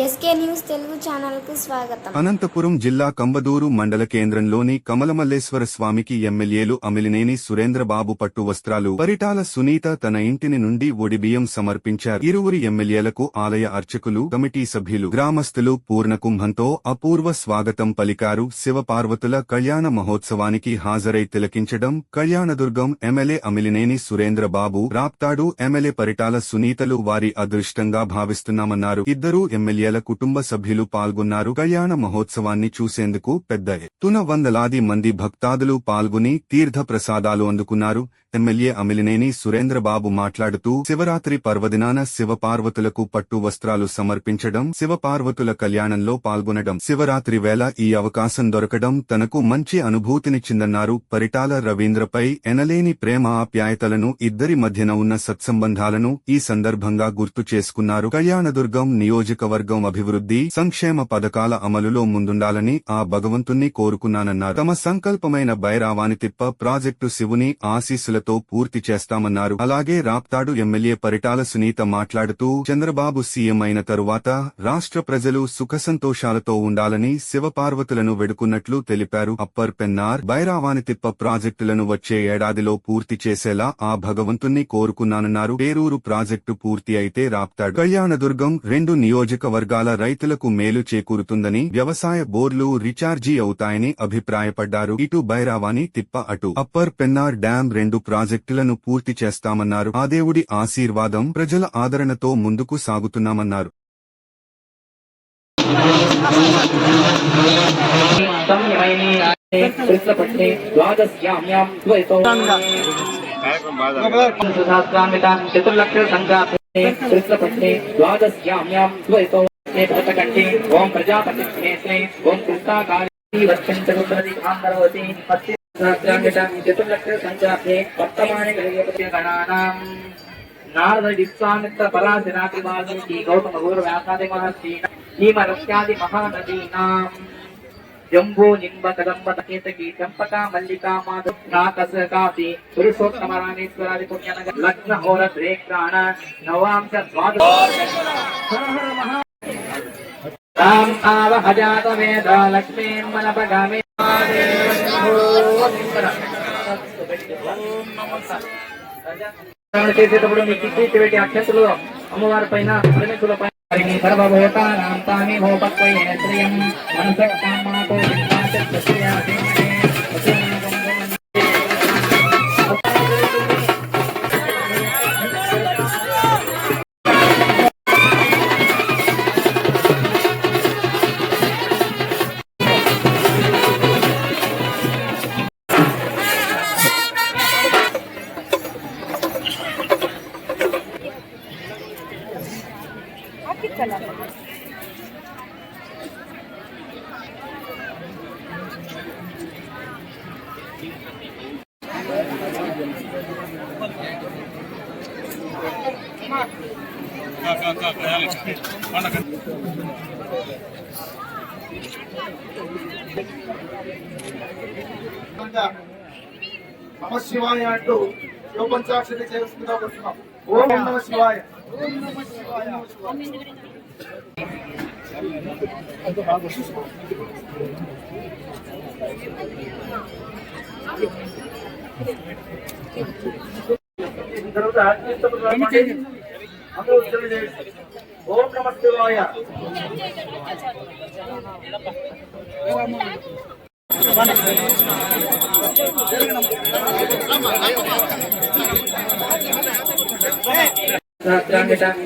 SK news Telugu channel కు స్వాగతం. అనంతపురం జిల్లా కంబదూరు మండల కేంద్రంలోని కమలమల్లేశ్వర స్వామికి ఎమ్మెల్యేలు అమిలినేని సురేంద్రబాబు పట్టు వస్త్రాలు, పరిటాల సునీత తన ఇంటిని నుండి ఒడిబియ్యం సమర్పించారు. ఇరువురి ఎమ్మెల్యేలకు ఆలయ అర్చకులు, కమిటీ సభ్యులు, గ్రామస్తులు పూర్ణకుంభంతో అపూర్వ స్వాగతం పలికారు. శివపార్వతుల కళ్యాణ మహోత్సవానికి హాజరై తిలకించడం కళ్యాణదుర్గం ఎమ్మెల్యే అమిలినేని సురేంద్రబాబు, రాప్తాడు ఎమ్మెల్యే పరిటాల సునీతలు వారి అదృష్టంగా భావిస్తున్నామన్నారు. ఇద్దరు ఎమ్మెల్యేల కుటుంబ సభ్యులు పాల్గొన్నారు. కళ్యాణ మహోత్సవాన్ని చూసేందుకు పెద్ద ఎత్తున వందలాది మంది భక్తాదులు పాల్గొని తీర్థ ప్రసాదాలు అందుకున్నారు. ఎమ్మెల్యే అమిలినేని సురేంద్రబాబు మాట్లాడుతూ శివరాత్రి పర్వదినాన శివపార్వతులకు పట్టు వస్త్రాలు సమర్పించడం, శివపార్వతుల కళ్యాణంలో పాల్గొనడం, శివరాత్రి వేళ ఈ అవకాశం దొరకడం తనకు మంచి అనుభూతినిచ్చిందన్నారు. పరిటాల రవీంద్రపై ఎనలేని ప్రేమ ఆప్యాయతలను, ఇద్దరి మధ్యన ఉన్న సత్సంబంధాలను ఈ సందర్భంగా గుర్తు చేసుకున్నారు. కళ్యాణదుర్గం నియోజకవర్గం అభివృద్ధి, సంక్షేమ పథకాల అమలులో ముందుండాలని ఆ భగవంతుణ్ణి కోరుకున్నానన్నారు. తమ సంకల్పమైన బైరావానితిప్ప ప్రాజెక్టు శివుని ఆశీస్సులతో పూర్తి చేస్తామన్నారు. అలాగే రాప్తాడు ఎమ్మెల్యే పరిటాల సునీత మాట్లాడుతూ చంద్రబాబు సీఎం అయిన తరువాత రాష్ట్ర ప్రజలు సుఖసంతోషాలతో ఉండాలని శివపార్వతులను వేడుకున్నట్లు తెలిపారు. అప్పర్ పెన్నార్, బైరావానితిప్ప ప్రాజెక్టులను వచ్చే ఏడాదిలో పూర్తి చేసేలా ఆ భగవంతుణ్ణి కోరుకున్నానన్నారు. పేరూరు ప్రాజెక్టు పూర్తి అయితే రాప్తాడు, కళ్యాణదుర్గం రెండు నియోజకవర్గాల రైతులకు మేలు చేకూరుతుందని, వ్యవసాయ బోర్లు రీచార్జీ అవుతాయని అభిప్రాయపడ్డారు. ఇటు బైరావాని తిప్ప, అటు అప్పర్ పెన్నార్ డ్యాం రెండు ప్రాజెక్టులను పూర్తి చేస్తామన్నారు. ఆ దేవుడి ఆశీర్వాదం, ప్రజల ఆదరణతో ముందుకు సాగుతున్నామన్నారు. ఓం ప్రజాపతి ఓం చతుర్లక్ష సంఖ్యాప్తే వర్తమానే గణానాం నారద విశ్వామిత్ర పరాశరాది వాల్మీకి గౌతమ గురు వ్యాసాది మహర్షి భీమరస్యాది మహానదీనాం జంబూ నింబ కదంబ కేతకి చంపక మల్లికా మాధవ నాకస కాశీ పురుషోత్తమ రామేశ్వరాది పుణ్యనగర లగ్న హోర శ్రేష్ఠాణ నవాంశ ద్వాదశ రామ్ ఆవహజాత వేద లక్ష్మీం మనపగామి చేసేటప్పుడు మీ కిట్టి పెట్టి అక్షంతులు అమ్మవారి పైన సర్వభూతానాంతాని భూపత్వయేన శ్రియం మనసః కామాతో నమ శివాయ అంటూ యోపంచాక్షరి చేస్తుందా వస్తున్నాం. ఓం నమ శివాయ. ఓం నమ శివాయ.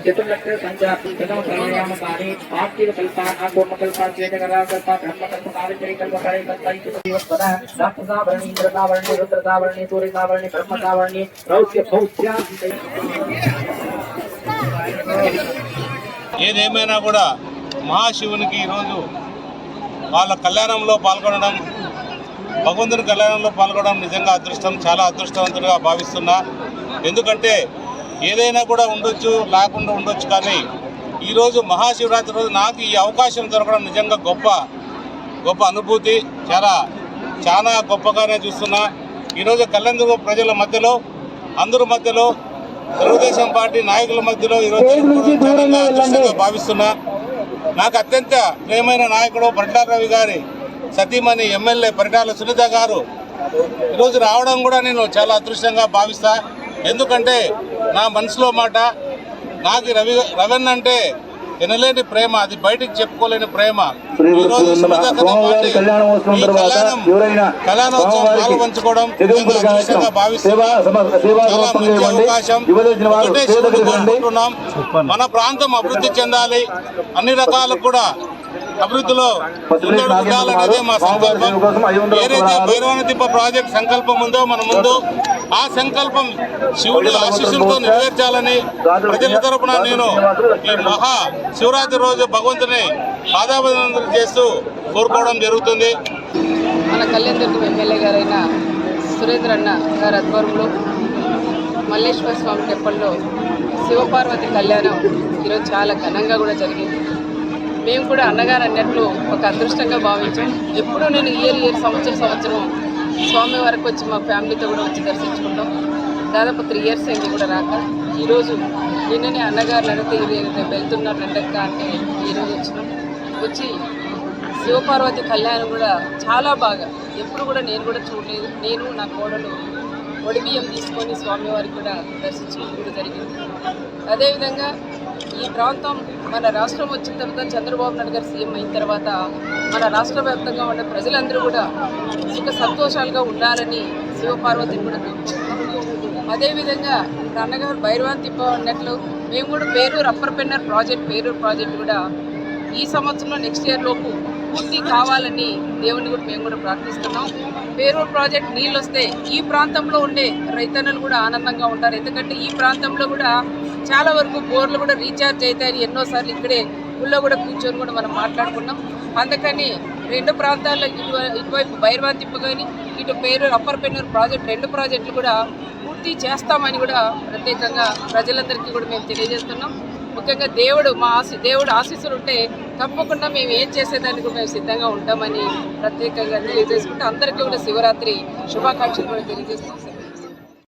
చతుర్లక్ష సంఖ్యాప్తి ప్రాణాయామకారి ఆర్తివ కల్ప ఆగోమ కల్ప చేతకరా కల్ప బ్రహ్మ కల్ప కావిత్రి కల్ప కళ కల్ప ఇతివస్వద రాక్షసావరణి ఇంద్రసావరణి రుద్రసావరణి సూర్యసావరణి బ్రహ్మసావరణి రౌద్య భౌత్య. ఏదేమైనా కూడా మహాశివునికి ఈరోజు వాళ్ళ కళ్యాణంలో పాల్గొనడం, భగవంతుని కళ్యాణంలో పాల్గొనడం నిజంగా అదృష్టం, చాలా అదృష్టవంతులుగా భావిస్తున్నా. ఎందుకంటే ఏదైనా కూడా ఉండొచ్చు, లేకుండా ఉండొచ్చు, కానీ ఈరోజు మహాశివరాత్రి రోజు నాకు ఈ అవకాశం దొరకడం నిజంగా గొప్ప అనుభూతి, చాలా గొప్పగానే చూస్తున్నా. ఈరోజు కళ్యాణదుర్గం ప్రజల మధ్యలో, అందరి మధ్యలో, తెలుగుదేశం పార్టీ నాయకుల మధ్యలో ఈరోజు అదృష్టంగా భావిస్తున్నా. నాకు అత్యంత ప్రియమైన నాయకుడు పరిటాల రవి గారి సతీమణి ఎమ్మెల్యే పరిటాల సునీత గారు ఈరోజు రావడం కూడా నేను చాలా అదృష్టంగా భావిస్తా. ఎందుకంటే నా మనసులో మాట, నాకు రవణ అంటే ఎనలేని ప్రేమ, అది బయటికి చెప్పుకోలేని ప్రేమ. ఈరోజు కళ్యాణోత్సవం పాల్పంచుకోవడం అదృష్టంగా భావిస్తున్నా. చాలా మంచి అవకాశం. ఒకటే శివుని కోరుకుంటున్నాం, మన ప్రాంతం అభివృద్ధి చెందాలి, అన్ని రకాలకు కూడా అభివృద్ధిలో ముందడు ఉండాలనేదే మా సంకల్పం. ఏదైతే భైరవనతిప్ప ప్రాజెక్ట్ సంకల్పం ఉందో మన ముందు, ఆ సంకల్పం శివుడి ఆశీస్సులతో నెరవేర్చాలని ప్రజల తరపున నేను ఈ మహా శివరాత్రి రోజు భగవంతుని పాదాభివందనం చేస్తూ కోరుకోవడం జరుగుతుంది. మన కళ్యాణదుర్గం ఎమ్మెల్యే గారైన సురేంద్ర అన్న గారి ఆధ్వర్యంలో మల్లేశ్వర స్వామి టెంపుల్లో శివపార్వతి కళ్యాణం ఈరోజు చాలా ఘనంగా కూడా జరిగింది. మేము కూడా అన్నగారు అన్నట్లు ఒక అదృష్టంగా భావించాం. ఎప్పుడూ నేను ఇయర్ సంవత్సరం స్వామి వరకు వచ్చి మా ఫ్యామిలీతో కూడా వచ్చి దర్శించుకుంటాం. దాదాపు 3 years అయింది కూడా రాక. ఈరోజు నిన్ననే అన్నగారు అడిగితే రేపు వెళ్తున్నారు రెండక్క అంటే ఈరోజు వచ్చి శివపార్వతి కళ్యాణం కూడా చాలా బాగా, ఎప్పుడు కూడా నేను కూడా చూడలేదు. నేను నా కోడలు ఒడిబియ్యం తీసుకొని స్వామివారికి కూడా దర్శించడం కూడా జరిగింది. అదేవిధంగా ఈ ప్రాంతం మన రాష్ట్రం వచ్చిన తర్వాత చంద్రబాబు నాయుడు గారు సీఎం అయిన తర్వాత మన రాష్ట్ర వ్యాప్తంగా ఉన్న ప్రజలందరూ కూడా సుఖ సంతోషాలుగా ఉండాలని శివపార్వతిని కూడా కోరుకుంటున్నాం. అదేవిధంగా అన్నగారు భైరవాన్ తిప్ప అన్నట్లు మేము కూడా పేరూరు అప్పర్ పెన్నర్ ప్రాజెక్ట్ కూడా ఈ సంవత్సరంలో నెక్స్ట్ ఇయర్ లోపు పూర్తి కావాలని దేవుని కూడా మేము కూడా ప్రార్థిస్తున్నాం. పేరూరు ప్రాజెక్ట్ నీళ్ళు వస్తే ఈ ప్రాంతంలో ఉండే రైతన్నలు కూడా ఆనందంగా ఉంటారు. ఎందుకంటే ఈ ప్రాంతంలో కూడా చాలా వరకు బోర్లు కూడా రీఛార్జ్ అవుతాయని ఎన్నోసార్లు ఇక్కడే ఊళ్ళో కూడా కూర్చొని కూడా మనం మాట్లాడుకున్నాం. అందుకని 2 ప్రాంతాల్లో ఇటువైపు భైరవాన్ తిప్ప కానీ ఇటు పేరూరు అప్పర్ పెన్నూరు ప్రాజెక్ట్ 2 ప్రాజెక్టులు కూడా పూర్తి చేస్తామని కూడా ప్రత్యేకంగా ప్రజలందరికీ కూడా మేము తెలియజేస్తున్నాం. ముఖ్యంగా దేవుడు ఆశీస్సులు ఉంటే తప్పకుండా మేము ఏం చేసేదానికి మేము సిద్ధంగా ఉంటామని ప్రత్యేకంగా తెలియజేసుకుంటే అందరికీ కూడా శివరాత్రి శుభాకాంక్షలు కూడా తెలియజేస్తాం.